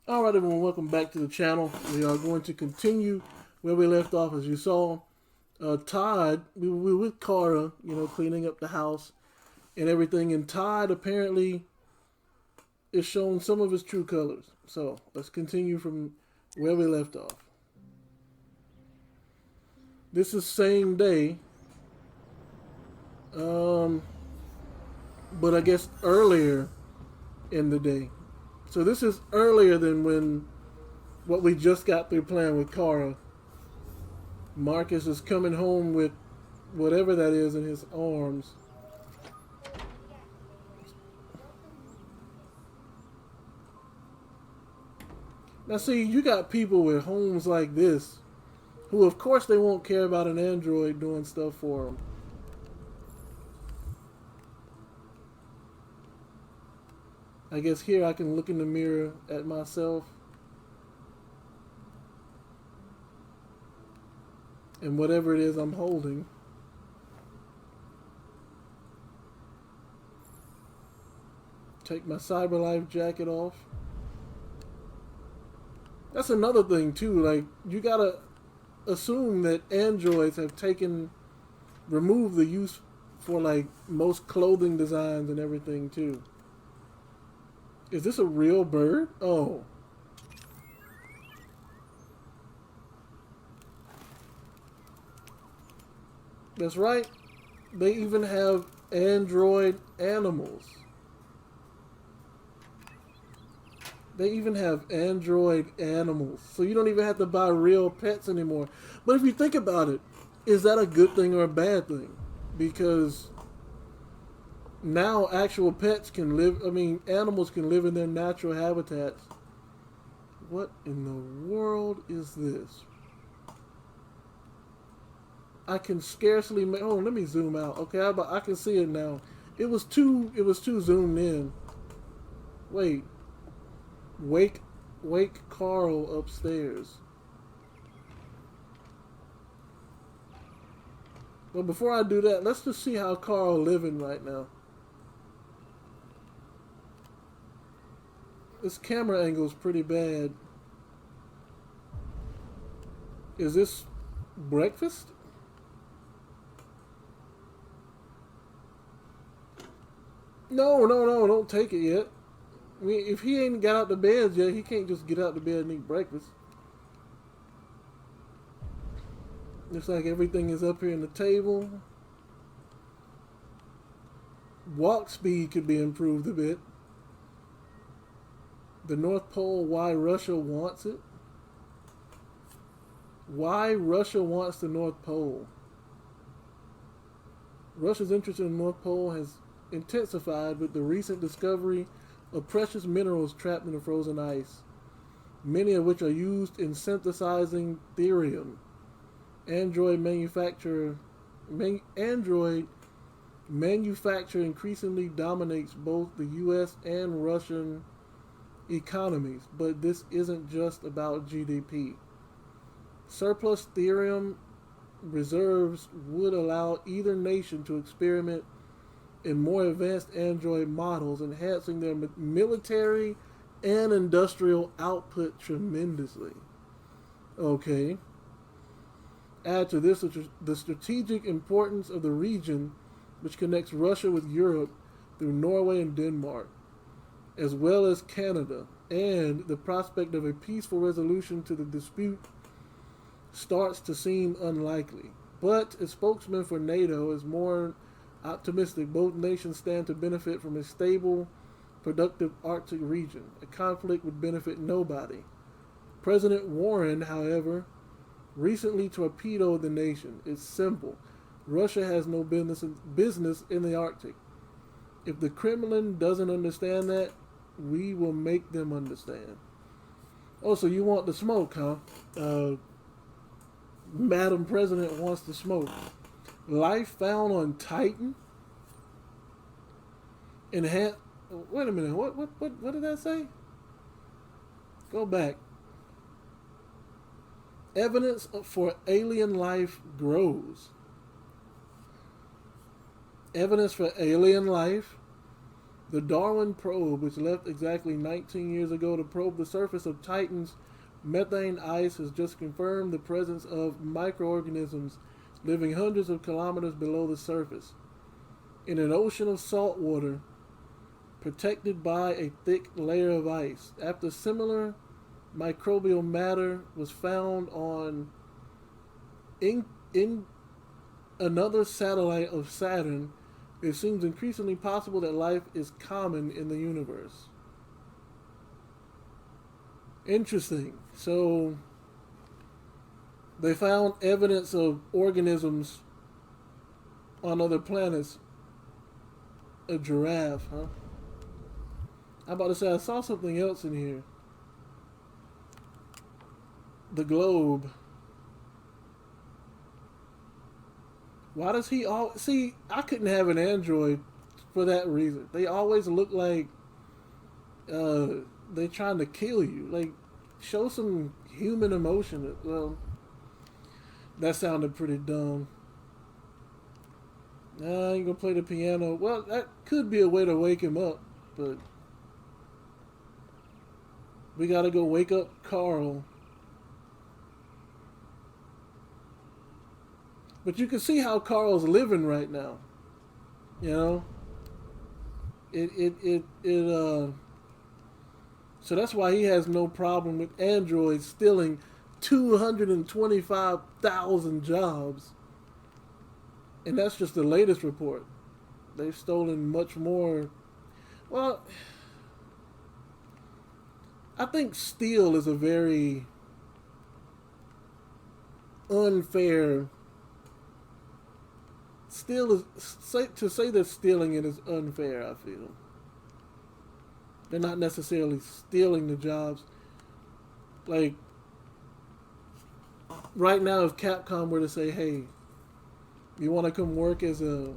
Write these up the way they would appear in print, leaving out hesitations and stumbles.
Alright everyone, welcome back to the channel. We are going to continue where we left off. As you saw, Todd, we were with Kara, cleaning up the house and everything, and Todd apparently is showing some of his true colors. So let's continue from where we left off. This is same day, but I guess earlier in the day. So this is earlier than what we just got through playing with Kara. Markus is coming home with whatever that is in his arms. Now see, you got people with homes like this who of course they won't care about an android doing stuff for them. I guess here I can look in the mirror at myself and whatever it is I'm holding. Take my Cyberlife jacket off. That's another thing too, like you gotta assume that androids have removed the use for like most clothing designs and everything too. Is this a real bird? Oh. That's right. They even have android animals. They even have android animals. So you don't even have to buy real pets anymore. But if you think about it, is that a good thing or a bad thing? Because now actual pets can live, animals can live in their natural habitats. What in the world is this? I can scarcely make, oh, let me zoom out. Okay, I can see it now. It was too zoomed in. Wait. Wake Carl upstairs. But before I do that, let's just see how Carl living right now. This camera angle is pretty bad. Is this breakfast? No, don't take it yet. I mean, if he ain't got out the bed yet, he can't just get out the bed and eat breakfast. Looks like everything is up here in the table. Walk speed could be improved a bit. The North Pole, why Russia wants it. Why Russia wants the North Pole. Russia's interest in the North Pole has intensified with the recent discovery of precious minerals trapped in the frozen ice, many of which are used in synthesizing thorium. Android manufacture increasingly dominates both the U.S. and Russian economies, but this isn't just about GDP. Surplus thorium reserves would allow either nation to experiment in more advanced android models, enhancing their military and industrial output tremendously. Okay. Add to this the strategic importance of the region, which connects Russia with Europe through Norway and Denmark, as well as Canada, and the prospect of a peaceful resolution to the dispute starts to seem unlikely. But a spokesman for NATO is more optimistic. Both nations stand to benefit from a stable, productive Arctic region. A conflict would benefit nobody. President Warren, however, recently torpedoed the nation. It's simple. Russia has no business in the Arctic. If the Kremlin doesn't understand that, we will make them understand. Oh, so you want the smoke, huh? Madam President wants the smoke. Life found on Titan. Enhance. Wait a minute. What did that say? Go back. Evidence for alien life grows. Evidence for alien life. The Darwin probe, which left exactly 19 years ago to probe the surface of Titan's methane ice, has just confirmed the presence of microorganisms living hundreds of kilometers below the surface. In an ocean of salt water, protected by a thick layer of ice. After similar microbial matter was found on in another satellite of Saturn, it seems increasingly possible that life is common in the universe. Interesting. So they found evidence of organisms on other planets. A giraffe, huh? I'm about to say I saw something else in here. The globe. Why does he all see? I couldn't have an android for that reason. They always look like they're trying to kill you. Like, show some human emotion. Well, that sounded pretty dumb. I ain't gonna play the piano. Well, that could be a way to wake him up, but we gotta go wake up Carl. But you can see how Carl's living right now. You know? So that's why he has no problem with androids stealing 225,000 jobs. And that's just the latest report. They've stolen much more. Well, I think steal is a very unfair. To say they're stealing it is unfair, I feel. They're not necessarily stealing the jobs. Like, right now, if Capcom were to say, hey, you want to come work as a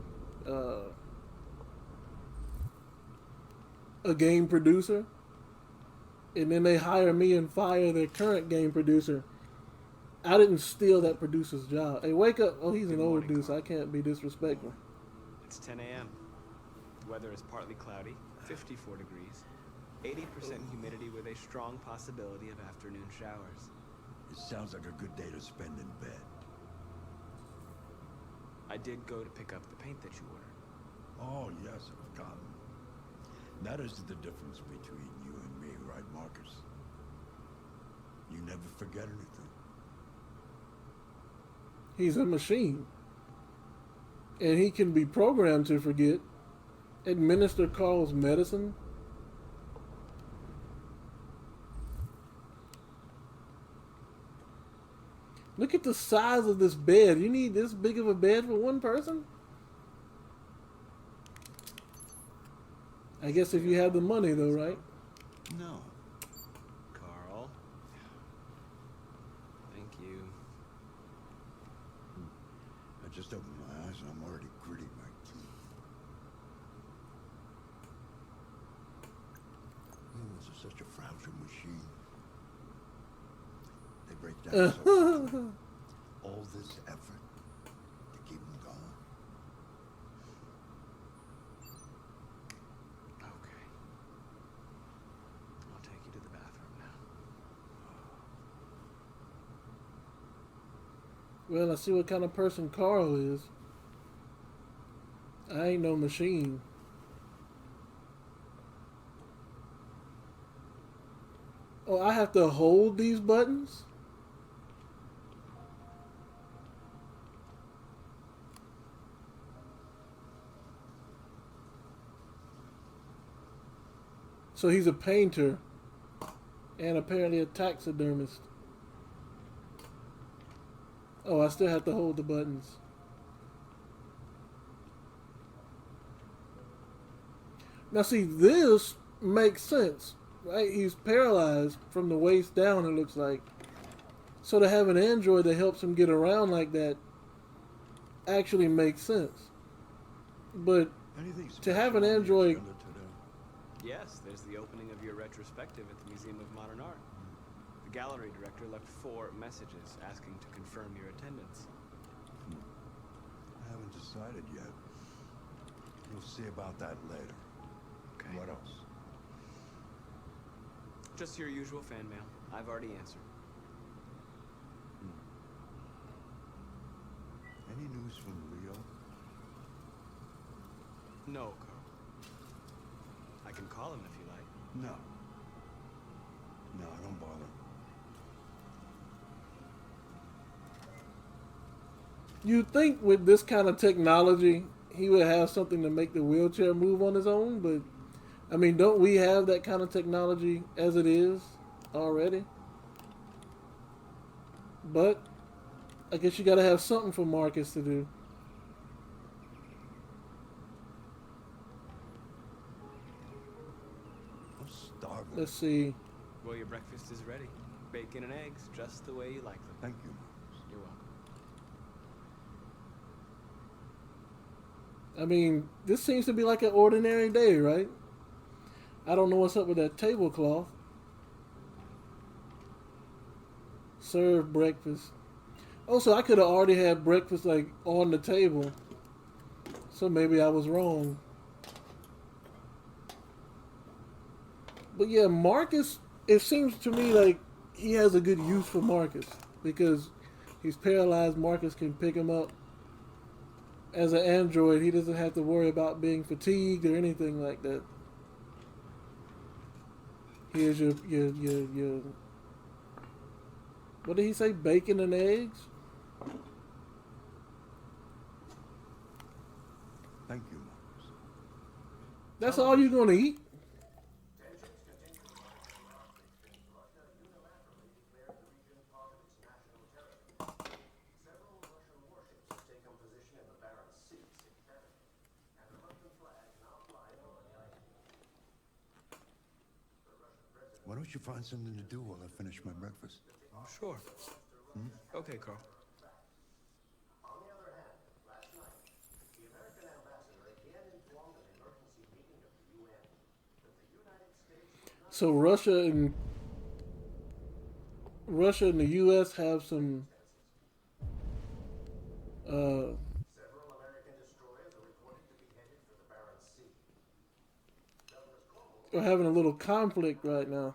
game producer? And then they hire me and fire their current game producer. I didn't steal that producer's job. Hey, wake up. Oh, he's an old dude, so I can't be disrespectful. It's 10 a.m. The weather is partly cloudy, 54 degrees, 80% humidity with a strong possibility of afternoon showers. It sounds like a good day to spend in bed. I did go to pick up the paint that you ordered. Oh, yes, I've forgotten. That is the difference between you and me, right, Markus? You never forget anything. He's a machine. And he can be programmed to forget. Administer Carl's medicine. Look at the size of this bed. You need this big of a bed for one person? I guess if you have the money, though, right? No. Carl. Thank you. I just opened my eyes and I'm already gritting my teeth. Humans are such a fragile machine. They break down so quickly. All this effort to keep them going. Okay. I'll take you to the bathroom now. Well, I see what kind of person Carl is. I ain't no machine. Oh, I have to hold these buttons? So he's a painter and apparently a taxidermist. Oh, I still have to hold the buttons. Now see, this makes sense. right? He's paralyzed from the waist down, it looks like. So to have an android that helps him get around like that actually makes sense. But Anything to have special an on the android... agenda today? Yes, there's the opening of your retrospective at the Museum of Modern Art. The gallery director left 4 messages asking to confirm your attendance. I haven't decided yet. We'll see about that later. Okay. What else? Just your usual fan mail. I've already answered. Any news from Rio? No, Carl. I can call him if you like. No. No, don't bother. You'd think with this kind of technology, he would have something to make the wheelchair move on his own, but I mean, don't we have that kind of technology as it is already? But I guess you gotta have something for Markus to do. I'm starving. Let's see. Well, your breakfast is ready. Bacon and eggs, just the way you like them. Thank you, Markus. You're welcome. I mean, this seems to be like an ordinary day, right? I don't know what's up with that tablecloth. Serve breakfast. Oh, so I could have already had breakfast like on the table. So maybe I was wrong. But yeah, Markus, it seems to me like he has a good use for Markus. Because he's paralyzed, Markus can pick him up. As an android, he doesn't have to worry about being fatigued or anything like that. Here's your what did he say? Bacon and eggs? Thank you, Markus. That's all you're gonna eat? Why don't you find something to do while I finish my breakfast? Oh, sure. Okay, Carl. On the other hand, last night, the American ambassador again informed an emergency meeting of the UN that the United States would not... So Russia and the US have some Several American destroyers are reported to be headed for the Barents Sea. Douglas Coleman are having a little conflict right now.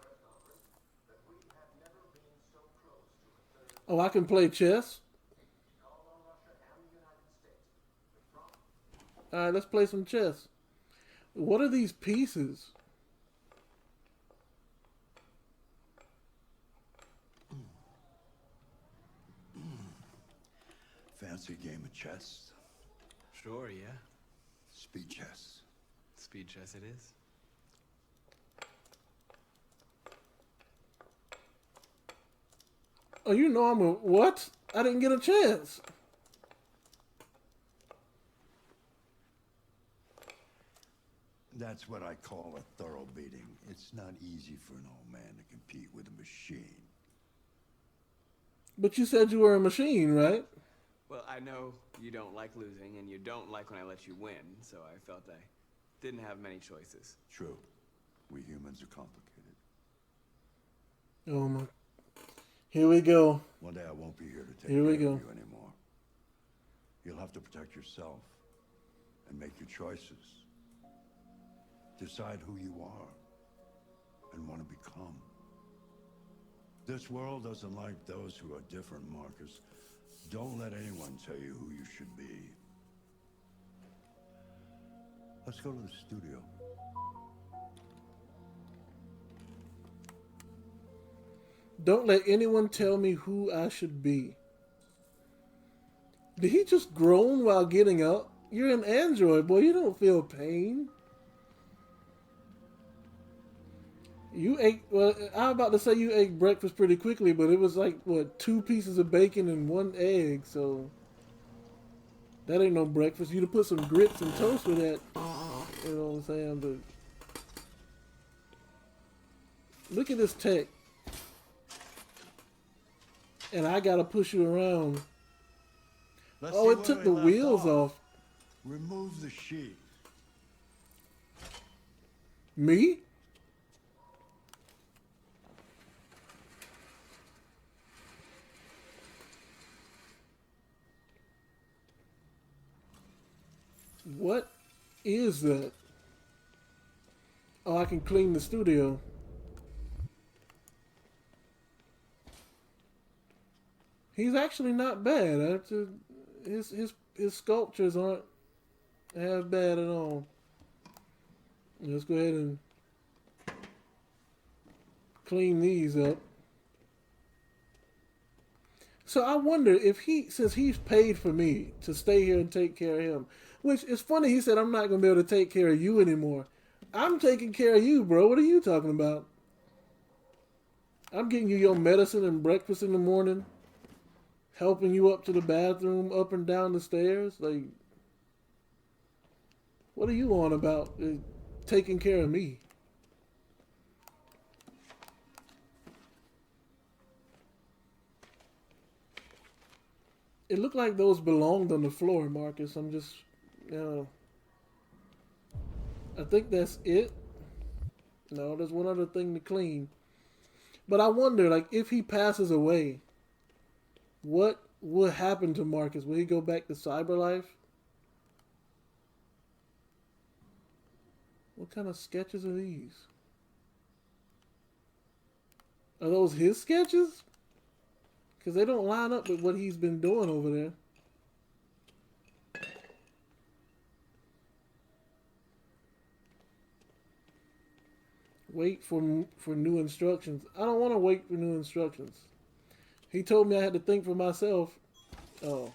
that we have never been so close to a third Oh, I can play chess? call on Russia and the United States to prompt Alright, let's play some chess. What are these pieces? Fancy game of chess? Sure, yeah. Speed chess. Speed chess it is. Oh, you know I'm a... What? I didn't get a chance. That's what I call a thorough beating. It's not easy for an old man to compete with a machine. But you said you were a machine, right? Well, I know you don't like losing, and you don't like when I let you win, so I felt I didn't have many choices. True. We humans are complicated. Oh my... Here we go. One day I won't be here to take Here we care go. of you anymore. You'll have to protect yourself and make your choices. Decide who you are and want to become. This world doesn't like those who are different, Markus. Don't let anyone tell you who you should be. Let's go to the studio. Don't let anyone tell me who I should be. Did he just groan while getting up? You're an android, boy. You don't feel pain. You ate... Well, I was about to say you ate breakfast pretty quickly, but it was like, what, 2 pieces of bacon and 1 egg, so... That ain't no breakfast. You'd have put some grits and toast with that. You know what I'm saying? But... Look at this tech. And I gotta push you around. Let's Oh, see it where took we the left wheels off. Remove the sheet. Me? What is that? Oh, I can clean the studio. He's actually not bad. His sculptures aren't half bad at all. Let's go ahead and clean these up. So I wonder if since he's paid for me to stay here and take care of him, which is funny, he said, I'm not going to be able to take care of you anymore. I'm taking care of you, bro. What are you talking about? I'm getting you your medicine and breakfast in the morning, helping you up to the bathroom, up and down the stairs. Like, what are you on about? Taking care of me. It looked like those belonged on the floor, Marcus. I'm just, I think that's it. No, there's one other thing to clean. But I wonder, like, if he passes away, what will happen to Marcus? Will he go back to Cyberlife? What kind of sketches are these? Are those his sketches? Because they don't line up with what he's been doing over there. Wait for new instructions. I don't want to wait for new instructions. He told me I had to think for myself. Oh.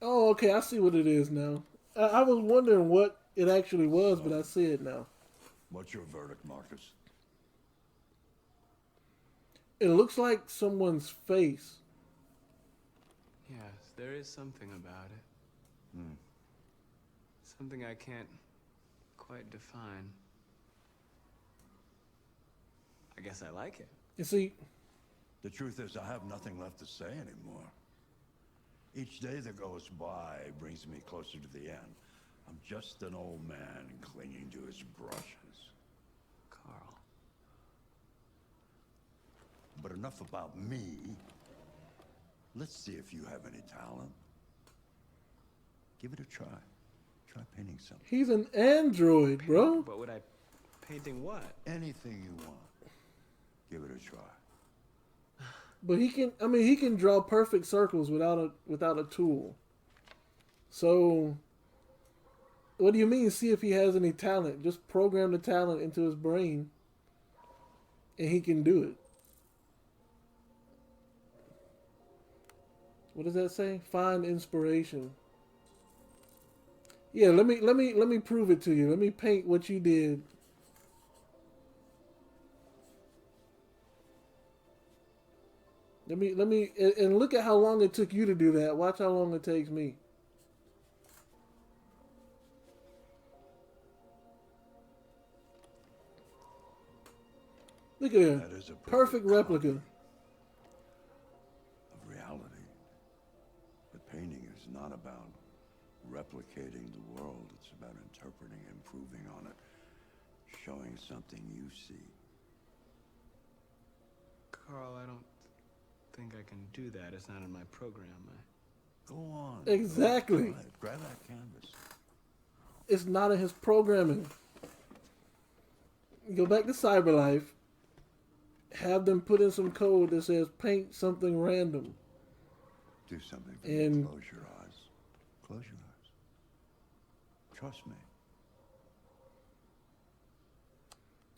Oh, okay. I see what it is now. I was wondering what it actually was, but I see it now. What's your verdict, Marcus? It looks like someone's face. Yes, there is something about it. Hmm. Something I can't quite define. I guess I like it. You see, The truth is, I have nothing left to say anymore. Each day that goes by brings me closer to the end. I'm just an old man clinging to his brushes. Carl. But enough about me. Let's see if you have any talent. Give it a try. Try painting something. he's an android, bro. What would I... Painting what? Anything you want. Give it a try. But he can draw perfect circles without a tool. So, what do you mean? See if he has any talent. Just program the talent into his brain, and he can do it. What does that say? Find inspiration. Yeah, let me prove it to you. Let me paint what you did. Let me and look at how long it took you to do that. Watch how long it takes me. Look at That that. is a Perfect replica. copy of reality. But painting is not about replicating the world. It's about interpreting, improving on it, showing something you see. Carl, I don't think I can do that. It's not in my program. Go on. Exactly. Try it. Grab that canvas. It's not in his programming. Go back to Cyberlife. Have them put in some code that says paint something random. Do something for And- me. Close your eyes. Close your eyes. Trust me.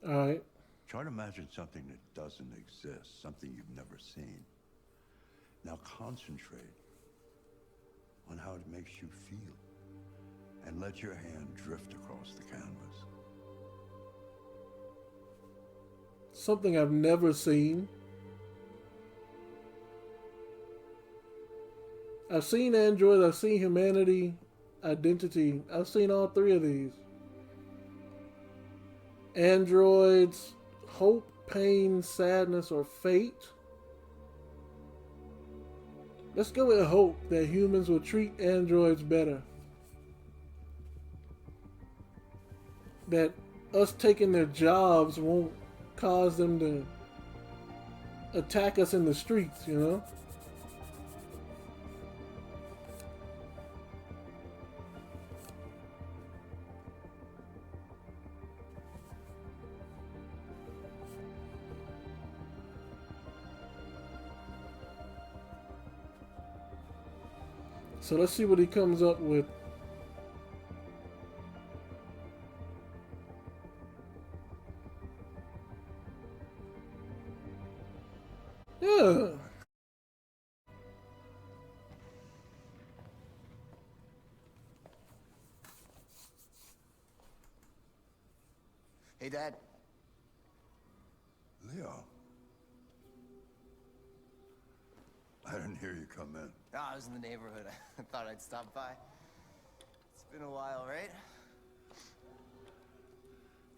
All right. Try to imagine something that doesn't exist, something you've never seen. Now concentrate on how it makes you feel, and let your hand drift across the canvas. Something I've never seen. I've seen Android, I've seen Humanity, Identity. I've seen all three of these. Androids, hope, pain, sadness, or fate. Let's go with hope that humans will treat androids better. That us taking their jobs won't cause them to attack us in the streets, you know? So let's see what he comes up with. Yeah. Hey, Dad. Leo. I didn't hear you come in. Oh, I was in the neighborhood. I thought I'd stop by. It's been a while, right?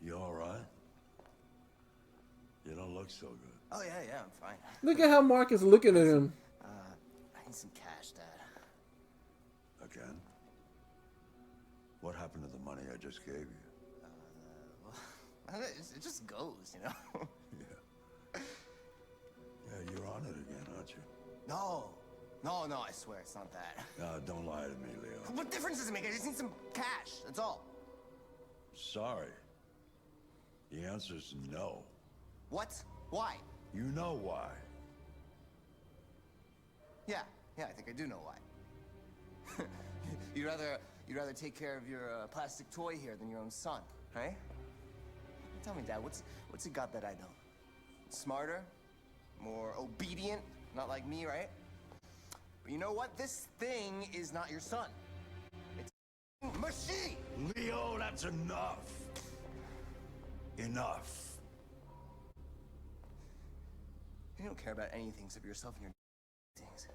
You all right? You don't look so good. Oh, yeah, I'm fine. Look at how Mark is looking at him. I need some cash, Dad. Again? What happened to the money I just gave you? Well, it just goes, you know? Yeah, you're on it again, aren't you? No, I swear it's not that. No, don't lie to me, Leo. What difference does it make? I just need some cash, that's all. Sorry. The answer's no. What? Why? You know why. Yeah, I think I do know why. you'd rather take care of your plastic toy here than your own son, right? Tell me, Dad, what's he got that I don't? Smarter? More obedient? Not like me, right? But you know what? This thing is not your son. It's a machine! Leo, that's enough. Enough. You don't care about anything except yourself and your things.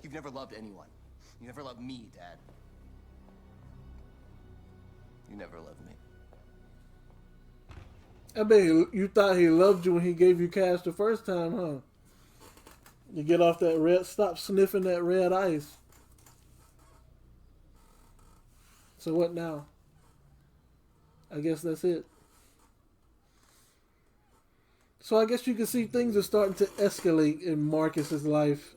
You've never loved anyone. You never loved me, Dad. You never loved me. I bet you thought he loved you when he gave you cash the first time, huh? You get off that red, stop sniffing that red ice. So what now? I guess that's it. So I guess you can see things are starting to escalate in Marcus's life.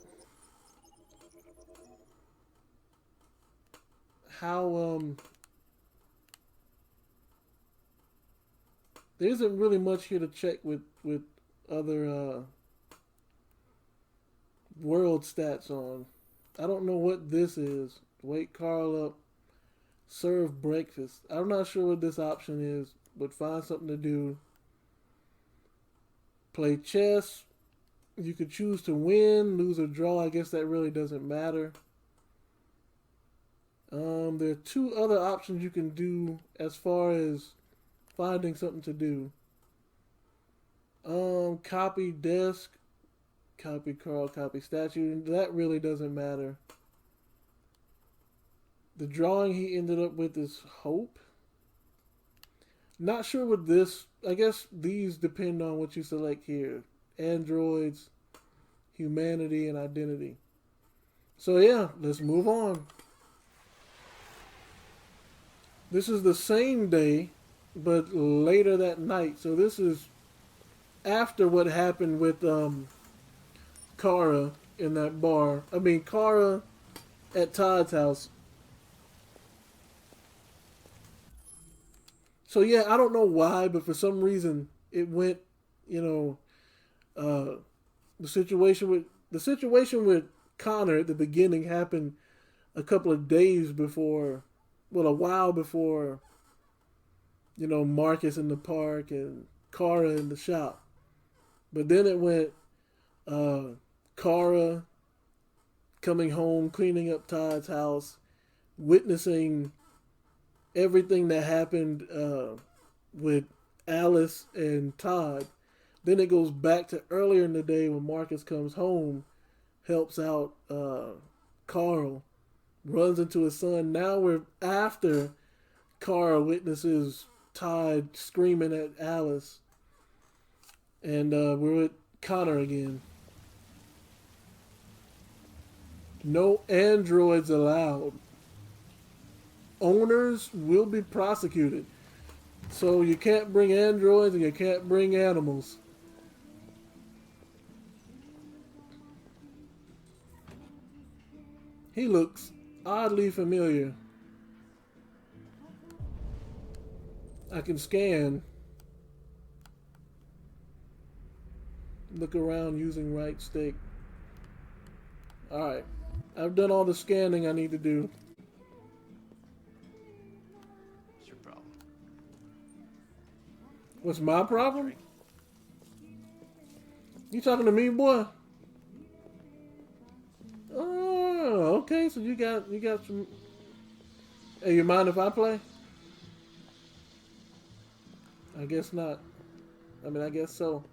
How, there isn't really much here to check with other world stats on. I don't know what this is. Wake Carl up. Serve breakfast. I'm not sure what this option is, but find something to do. Play chess. You could choose to win, lose, or draw. I guess that really doesn't matter. There are two other options you can do as far as finding something to do. Copy desk, copy Carl, copy statue. That really doesn't matter. The drawing he ended up with is hope. Not sure what this. I guess these depend on what you select here. Androids, humanity, and identity. So yeah, let's move on. This is the same day, but later that night. So this is after what happened with Kara in that bar. I mean, Kara at Todd's house. So yeah, I don't know why, but for some reason it went, the situation with Connor at the beginning happened a couple of days before, a while before, Marcus in the park and Kara in the shop. But then it went Kara coming home, cleaning up Todd's house, witnessing everything that happened with Alice and Todd. Then it goes back to earlier in the day when Marcus comes home, helps out Carl, runs into his son. Now we're after Carl witnesses Todd screaming at Alice. And we're with Connor again. No androids allowed. Owners will be prosecuted. So you can't bring androids and you can't bring animals. He looks oddly familiar. I can scan. Look around using right stick. Alright. I've done all the scanning I need to do. What's your problem? What's my problem? You talking to me, boy? Oh, okay. So you got some. Hey, you mind if I play? I guess not. I mean, I guess so.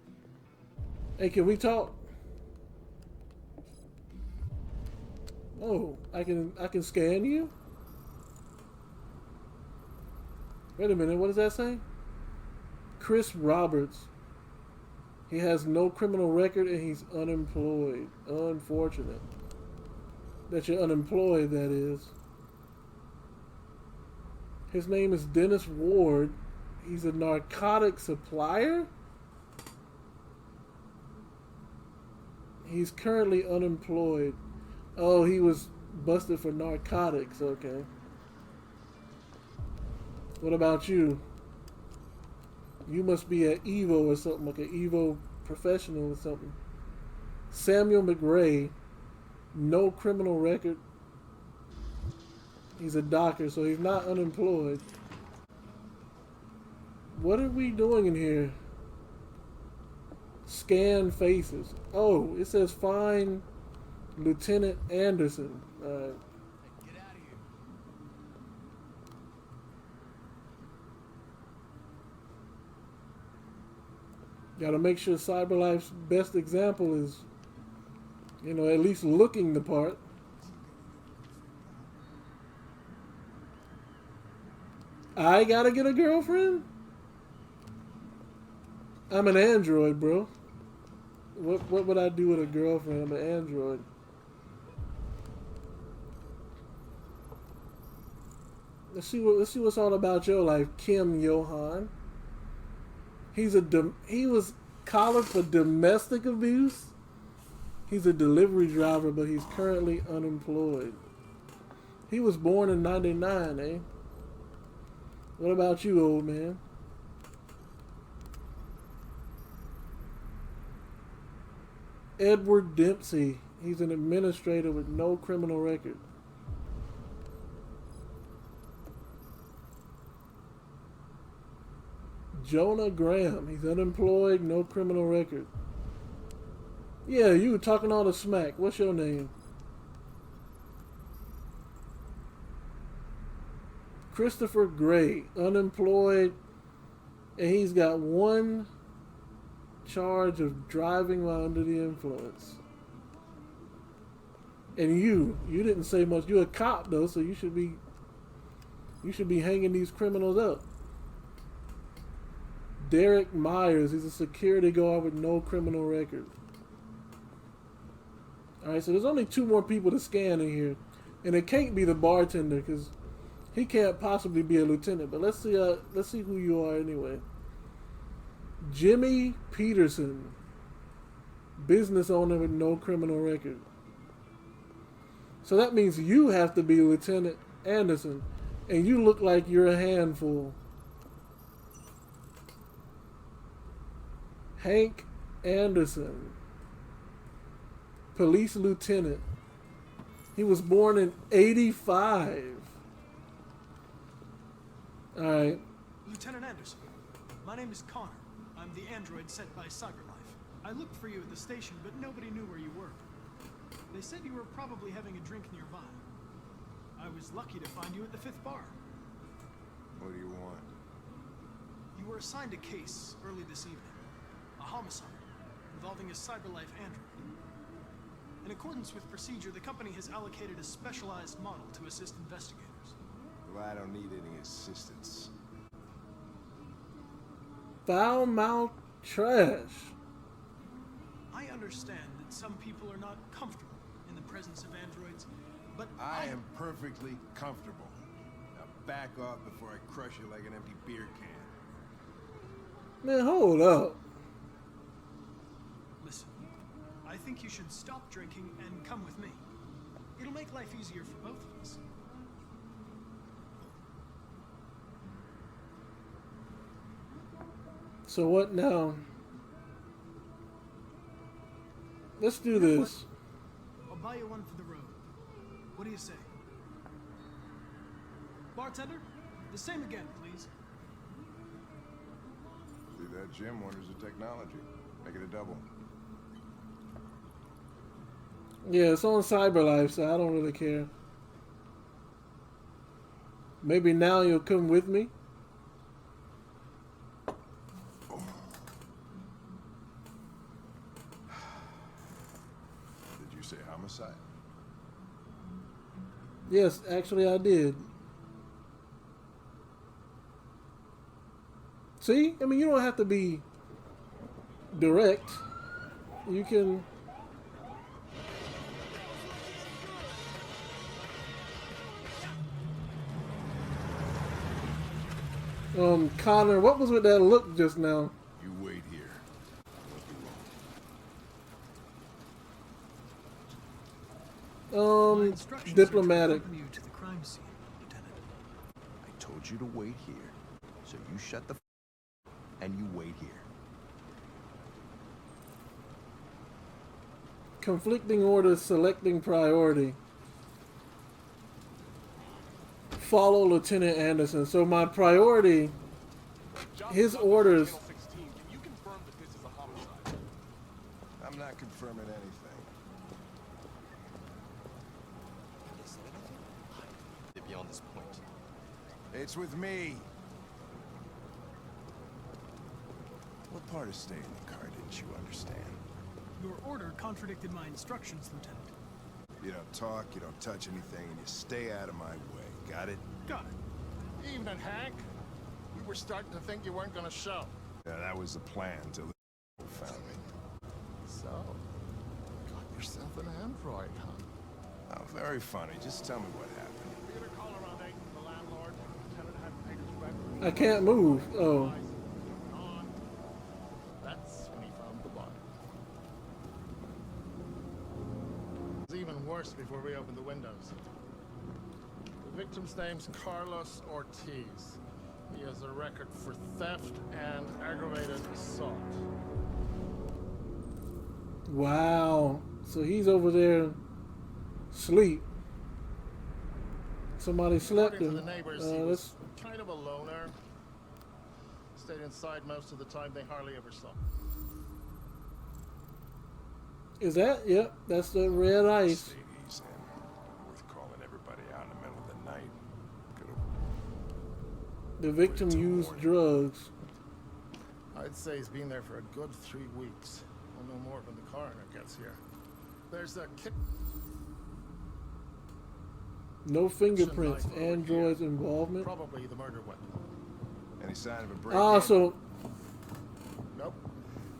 Hey, can we talk? Oh, I can scan you? Wait a minute, what does that say? Chris Roberts. He has no criminal record and he's unemployed. Unfortunate. That you're unemployed, that is. His name is Dennis Ward. He's a narcotic supplier? He's currently unemployed. Oh, he was busted for narcotics. Okay. What about you? You must be an Evo or something, like an Evo professional or something. Samuel McRae. No criminal record. He's a doctor, so he's not unemployed. What are we doing in here? Scan faces. Oh, it says find Lieutenant Anderson. Get out of here. Gotta make sure Cyberlife's best example is, you know, at least looking the part. I gotta get a girlfriend? I'm an android, bro. What would I do with a girlfriend? I'm an android. Let's see what's all about your life, Kim Johan. He was collared for domestic abuse. He's a delivery driver, but he's currently unemployed. He was born in '99, eh? What about you, old man? Edward Dempsey. He's an administrator with no criminal record. Jonah Graham. He's unemployed, no criminal record. Yeah, you were talking all the smack. What's your name? Christopher Gray. Unemployed. And he's got one charge of driving while under the influence. And you didn't say much. You're a cop though, so you should be hanging these criminals up. Derek Myers, he's a security guard with no criminal record. Alright, so there's only 2 more people to scan in here. And it can't be the bartender, because he can't possibly be a lieutenant. But let's see who you are anyway. Jimmy Peterson, business owner with no criminal record. So that means you have to be Lieutenant Anderson, and you look like you're a handful. Hank Anderson, police lieutenant. He was born in '85. All right. Lieutenant Anderson, my name is Connor. I'm the android sent by Cyberlife. I looked for you at the station, but nobody knew where you were. They said you were probably having a drink nearby. I was lucky to find you at the 5th bar. What do you want? You were assigned a case early this evening. A homicide involving a Cyberlife android. In accordance with procedure, the company has allocated a specialized model to assist investigators. Well, I don't need any assistance. Foul mouth trash. I understand that some people are not comfortable in the presence of androids, but I am perfectly comfortable. Now back off before I crush you like an empty beer can. Man, hold up. Listen, I think you should stop drinking and come with me. It'll make life easier for both of us. So what now? Let's do this. I'll buy you one for the road. What do you say? Bartender, the same again, please. See, that Jim wonders the technology. Make it a double. Yeah, it's on Cyberlife, so I don't really care. Maybe now you'll come with me? Did you say homicide? Yes, actually I did. See? I mean, you don't have to be direct. You can... Connor, what was with that look just now? You wait here. My instructions Diplomatic. are to accompany you to the crime scene, Lieutenant. I told you to wait here, so you shut the and you wait here. Conflicting orders, selecting priority. Follow Lieutenant Anderson. So my priority, his orders. I'm not confirming anything. Beyond this point. It's with me. What part of staying in the car didn't you understand? Your order contradicted my instructions, Lieutenant. You don't talk, you don't touch anything, and you stay out of my way. Got it? Got it. Evening, Hank. We were starting to think you weren't going to show. Yeah, that was the plan till the found me. So, got yourself an android, huh? Oh, very funny. Just tell me what happened. We had a call around 8 from the landlord. Tenant hadn't paid his rent. I can't move. Oh. That's when he found the body. It was even worse before we opened the windows. The victim's name's Carlos Ortiz. He has a record for theft and aggravated assault. Wow. So he's over there asleep. Somebody slept According him. to the neighbors, he was kind of a loner. Stayed inside most of the time. They hardly ever saw him. Is that? Yep, that's the red ice. Stay easy. Worth calling everybody out in the middle of the night. The victim used drugs. I'd say he's been there for a good 3 weeks. We'll know more when the coroner gets here. There's a kit. No fingerprints. Android's involvement. Probably the murder weapon. Any sign of a break? So Nope.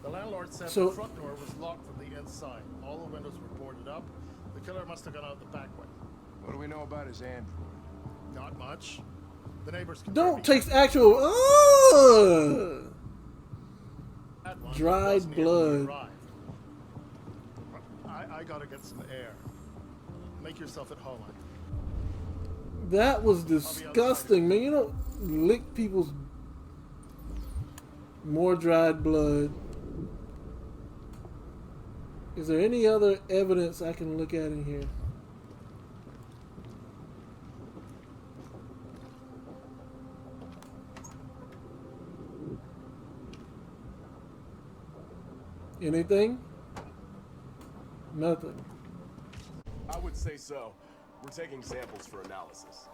The landlord said So- the front door was locked from the inside. All the windows were boarded up. The killer must have gone out the back way. What do we know about his android? Not much. The neighbors don't confirmed take actual. that one dried wasn't here when we blood. arrived. I gotta get some air. Make yourself at home. That was disgusting, man. You don't lick people's more dried blood. Is there any other evidence I can look at in here? Anything? Nothing. I would say so. We're taking samples for analysis.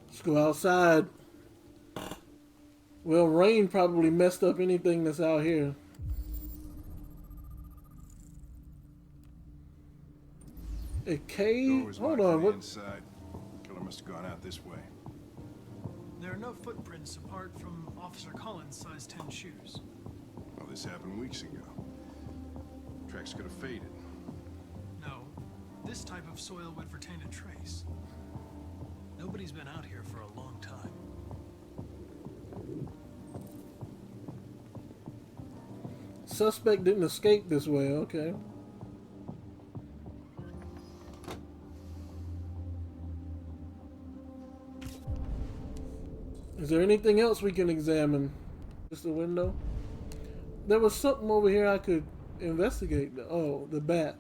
Let's go outside. Well, rain probably messed up anything that's out here. A cave? Door was Hold locked on. from the What? inside. Killer must have gone out this way. There are no footprints apart from Officer Collins' size 10 shoes. Well, this happened weeks ago. Tracks could have faded. No, this type of soil would retain a trace. Nobody's been out here for a long time. Suspect didn't escape this way. Okay. Is there anything else we can examine? Just the window? There was something over here I could investigate. Oh, the bat.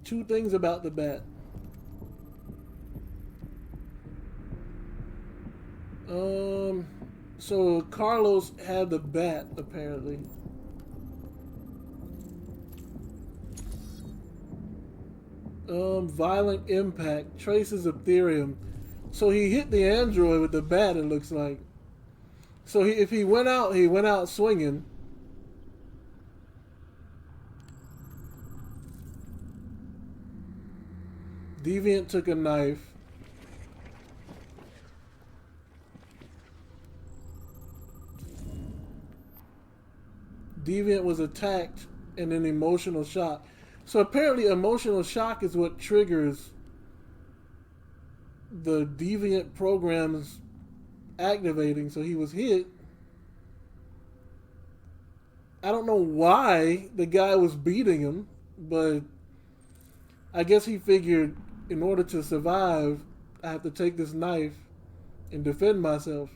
Two things about the bat. So Carlos had the bat, apparently. Violent impact, traces of therium. So he hit the android with the bat, it looks like. So if he went out swinging. Deviant took a knife. Deviant was attacked and an emotional shock. So apparently emotional shock is what triggers the Deviant programs activating. So he was hit. I don't know why the guy was beating him, but I guess he figured in order to survive, I have to take this knife and defend myself.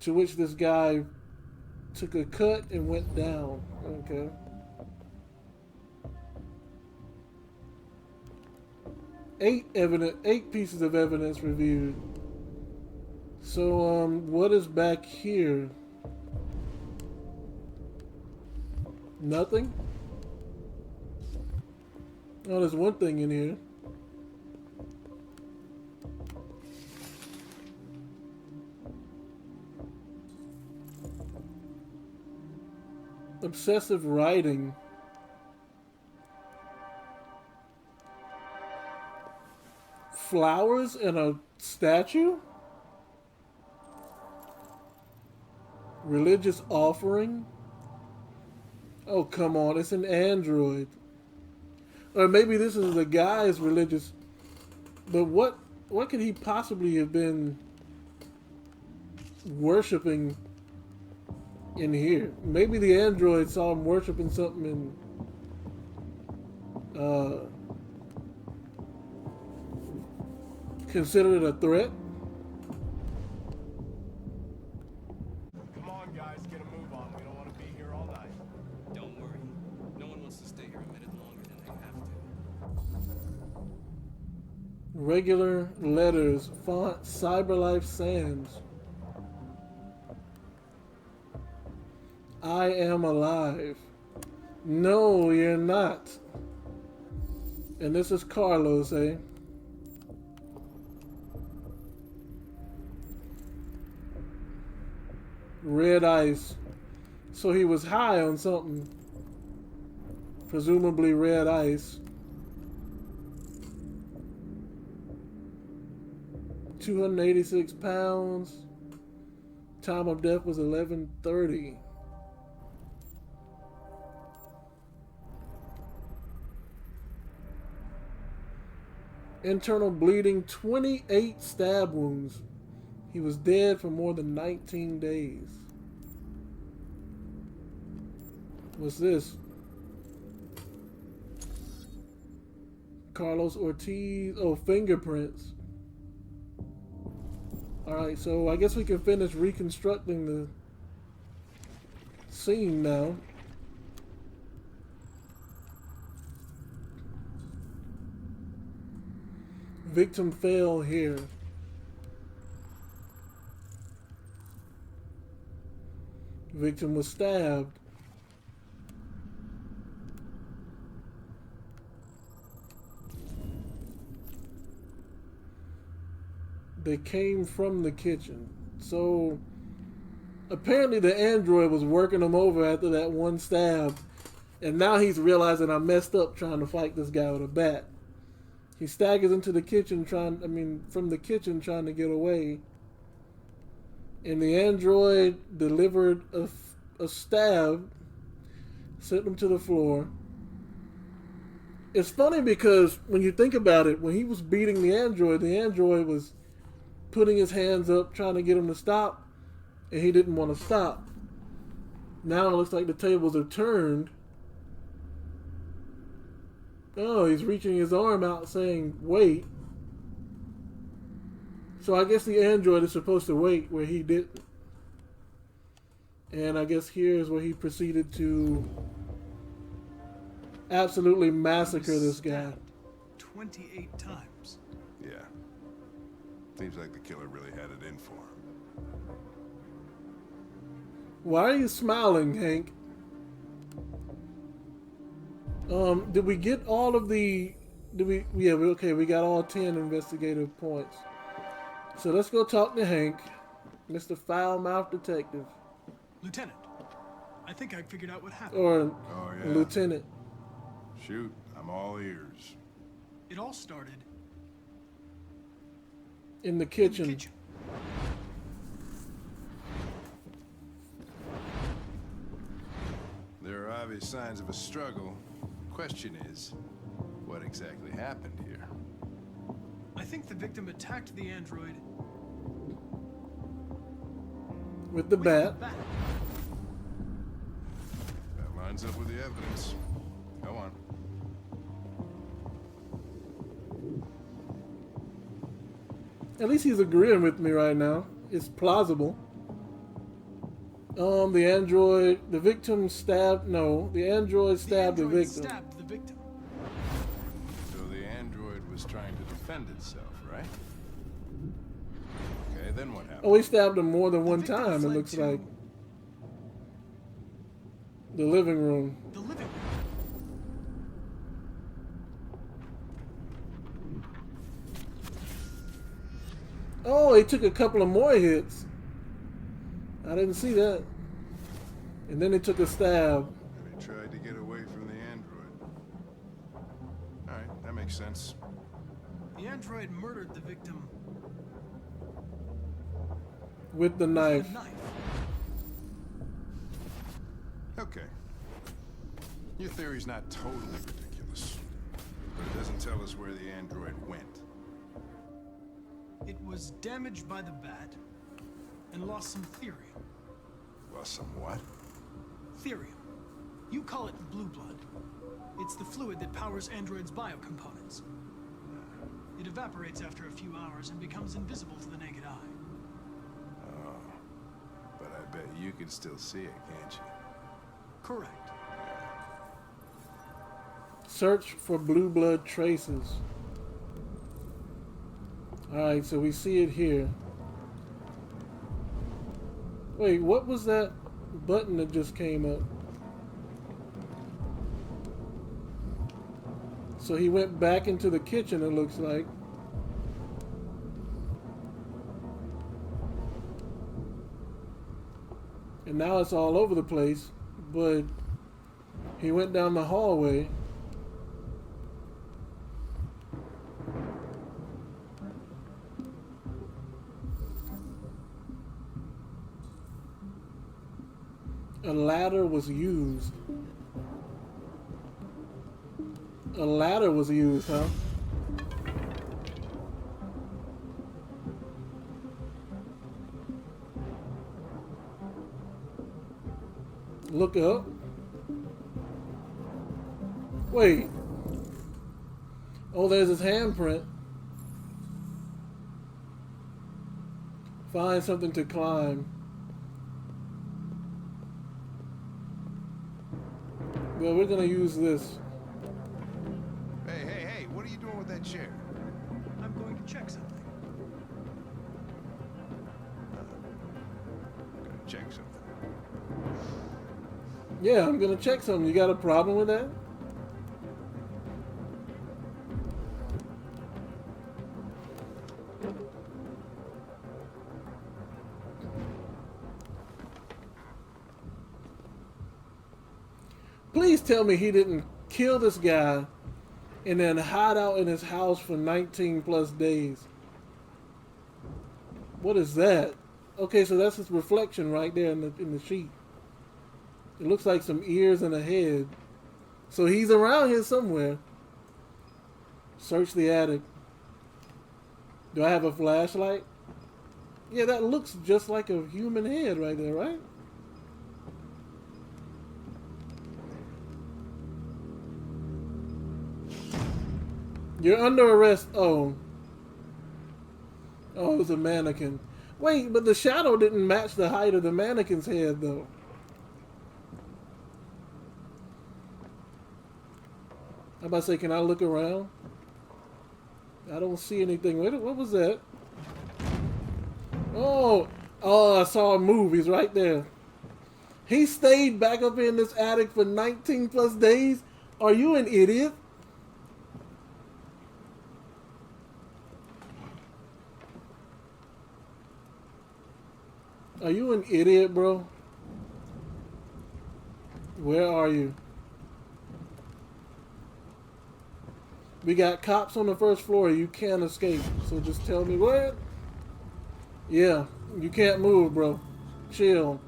To which this guy took a cut and went down. Okay. Eight pieces of evidence reviewed. So, what is back here? Nothing? Oh, there's one thing in here. Obsessive writing. Flowers and a statue? Religious offering? Oh, come on, it's an android. Or maybe this is the guy's religious. But what could he possibly have been worshiping in here? Maybe the android saw him worshiping something and considered it a threat. Come on, guys, get a move on. We don't want to be here all night. Don't worry. No one wants to stay here a minute longer than they have to. Regular letters, font, Cyberlife Sans. I am alive. No, you're not. And this is Carlos, eh? Red ice. So he was high on something. Presumably red ice. 286 pounds. Time of death was 11:30. Internal bleeding, 28 stab wounds. He was dead for more than 19 days. What's this? Carlos Ortiz. Oh, fingerprints. Alright, so I guess we can finish reconstructing the scene now. Victim fell here. Victim was stabbed. They came from the kitchen. So apparently the android was working them over after that one stab. And now he's realizing I messed up trying to fight this guy with a bat. He staggers into the kitchen from the kitchen trying to get away. And the android delivered a stab, sent him to the floor. It's funny because when you think about it, when he was beating the android was putting his hands up trying to get him to stop, and he didn't want to stop. Now it looks like the tables are turned. Oh, he's reaching his arm out saying, wait. So I guess the android is supposed to wait where he didn't. And I guess here's where he proceeded to absolutely massacre this guy. 28 times. Yeah. Seems like the killer really had it in for him. Why are you smiling, Hank? Did we get all of the... we got all 10 investigative points. So let's go talk to Hank, Mr. Foul-Mouth Detective. Lieutenant, I think I figured out what happened. Or Oh, yeah. Lieutenant. Shoot, I'm all ears. It all started In the kitchen. in the kitchen. There are obvious signs of a struggle. Question is, what exactly happened here? I think the victim attacked the android With the with bat. the bat. That lines up with the evidence. Go on. At least he's agreeing with me right now. It's plausible. The victim stabbed... No, the android stabbed the victim. Stabbed the victim. So the android was trying to defend itself, right? Okay, then what happened? Oh, he stabbed him more than one victim time, it fled looks to like. The living room. The living room. Oh, he took a couple of more hits. I didn't see that. And then he took a stab. And he tried to get away from the android. Alright, that makes sense. The android murdered the victim With the with knife. a knife. Okay. Your theory's not totally ridiculous. But it doesn't tell us where the android went. It was damaged by the bat and lost some therium. Well, somewhat. Therium. You call it blue blood. It's the fluid that powers androids' biocomponents. It evaporates after a few hours and becomes invisible to the naked eye. Oh. But I bet you can still see it, can't you? Correct. Search for blue blood traces. Alright, so we see it here. Wait, what was that button that just came up? So he went back into the kitchen, it looks like. And now it's all over the place, but he went down the hallway. A ladder was used. A ladder was used, huh? Look up. Wait. Oh, there's his handprint. Find something to climb. Well, we're gonna use this. Hey, what are you doing with that chair? I'm going to check something. Gonna check something. Yeah, I'm gonna check something. You got a problem with that? Please tell me he didn't kill this guy and then hide out in his house for 19 plus days. What is that? Okay, so that's his reflection right there in the sheet. It looks like some ears and a head. So he's around here somewhere. Search the attic. Do I have a flashlight? Yeah, that looks just like a human head right there, right? You're under arrest. Oh. Oh, it was a mannequin. Wait, but the shadow didn't match the height of the mannequin's head, though. I'm about to say, can I look around? I don't see anything. Wait, what was that? Oh, I saw a move. He's right there. He stayed back up in this attic for 19 plus days. Are you an idiot? Are you an idiot, bro? Where are you? We got cops on the first floor. You can't escape. So just tell me what? Yeah, you can't move, bro. Chill.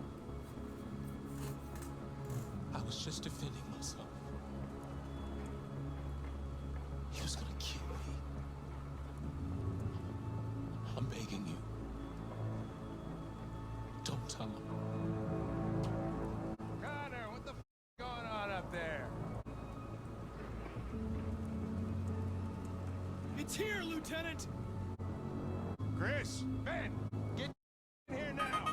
I was just defending myself. He was gonna kill me. I'm begging you. Don't tell him. Connor, what the f going on up there? It's here, Lieutenant! Chris, Ben, get in here now.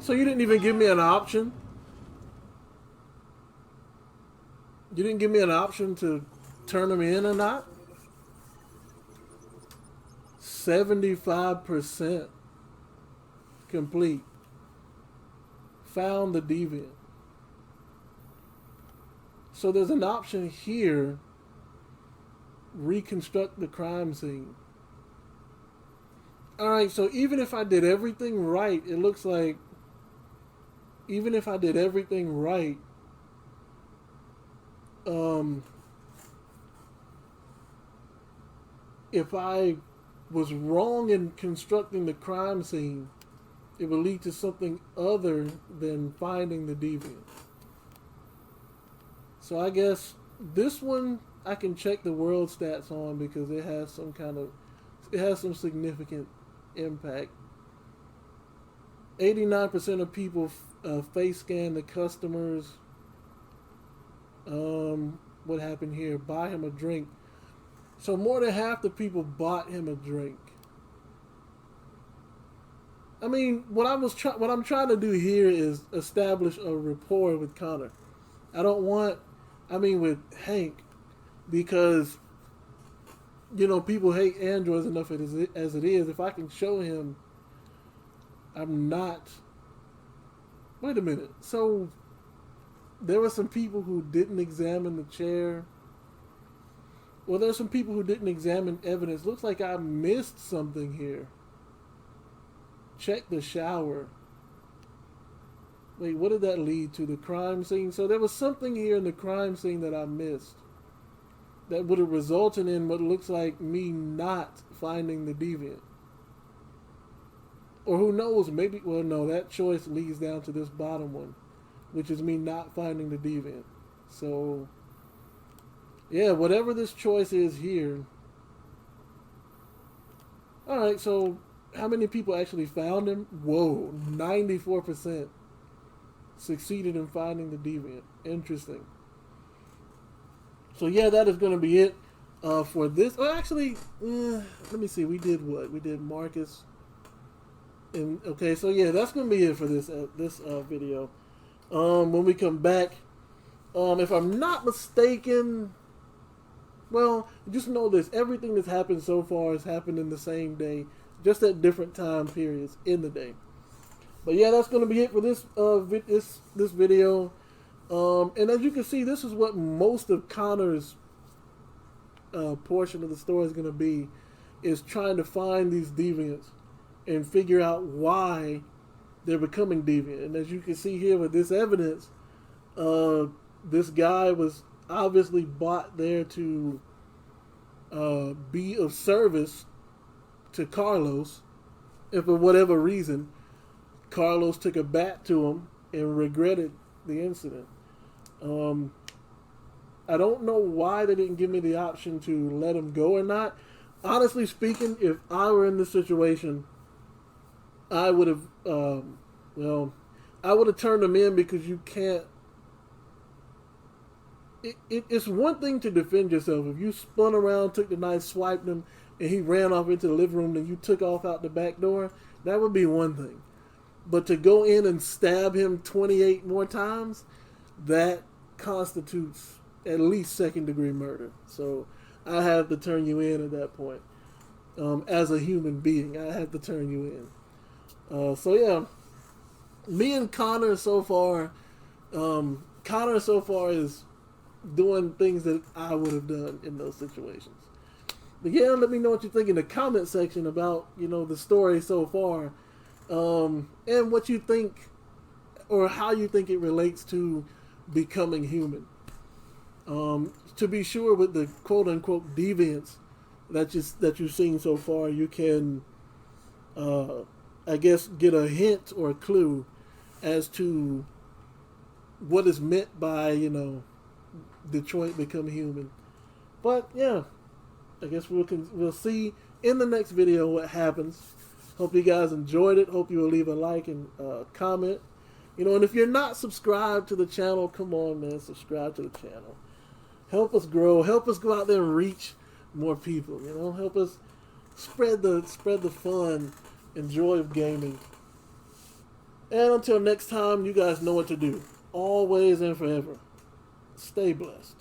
So you didn't even give me an option? You didn't give me an option to turn them in or not? 75% complete. Found the deviant. So there's an option here. Reconstruct the crime scene. Alright, so even if I did everything right, it looks like even if I did everything right, if I was wrong in constructing the crime scene, it would lead to something other than finding the deviant. So I guess this one I can check the world stats on because it has some significant impact. 89% of people face scan the customers. What happened here? Buy him a drink. So more than half the people bought him a drink. I mean, what I'm trying to do here is establish a rapport with Connor. With Hank, because people hate androids enough as it is. If I can show him I'm not. Wait a minute. So there were some people who didn't examine the chair. Well, there's some people who didn't examine evidence. Looks like I missed something here. Check the shower. Wait, what did that lead to? The crime scene? So there was something here in the crime scene that I missed that would have resulted in what looks like me not finding the deviant. Or who knows, maybe, well, no, that choice leads down to this bottom one, which is me not finding the deviant. So, yeah, whatever this choice is here. Alright, so how many people actually found him? Whoa, 94% succeeded in finding the deviant. Interesting. So yeah, that is going to be it for this. Oh, actually, let me see. We did what? We did Markus. And okay, so yeah, that's going to be it for this video. When we come back, if I'm not mistaken, well, just know this: everything that's happened so far has happened in the same day, just at different time periods in the day. But yeah, that's going to be it for this this video. And as you can see, this is what most of Connor's portion of the story is going to be, is trying to find these deviants and figure out why they're becoming deviant. And as you can see here with this evidence, This guy was obviously brought there to be of service to Carlos, and for whatever reason, Carlos took a bat to him and regretted the incident. I don't know why they didn't give me the option to let him go or not. Honestly speaking, if I were in this situation, I would have, I would have turned him in, because you can't. It's one thing to defend yourself. If you spun around, took the knife, swiped him, and he ran off into the living room, and you took off out the back door, that would be one thing. But to go in and stab him 28 more times, that constitutes at least second-degree murder. So I have to turn you in at that point. As a human being, I have to turn you in. So yeah, me and Connor so far is doing things that I would have done in those situations. But yeah, let me know what you think in the comment section about, the story so far, and what you think, or how you think it relates to becoming human. To be sure, with the quote-unquote deviants that you've seen so far, you can, I guess, get a hint or a clue as to what is meant by, Detroit Become Human. But yeah, I guess we'll see in the next video what happens. Hope you guys enjoyed it. Hope you will leave a like and comment. And if you're not subscribed to the channel, come on, man, subscribe to the channel. Help us grow. Help us go out there and reach more people. Help us spread the fun and joy of gaming. And until next time, you guys know what to do. Always and forever. Stay blessed.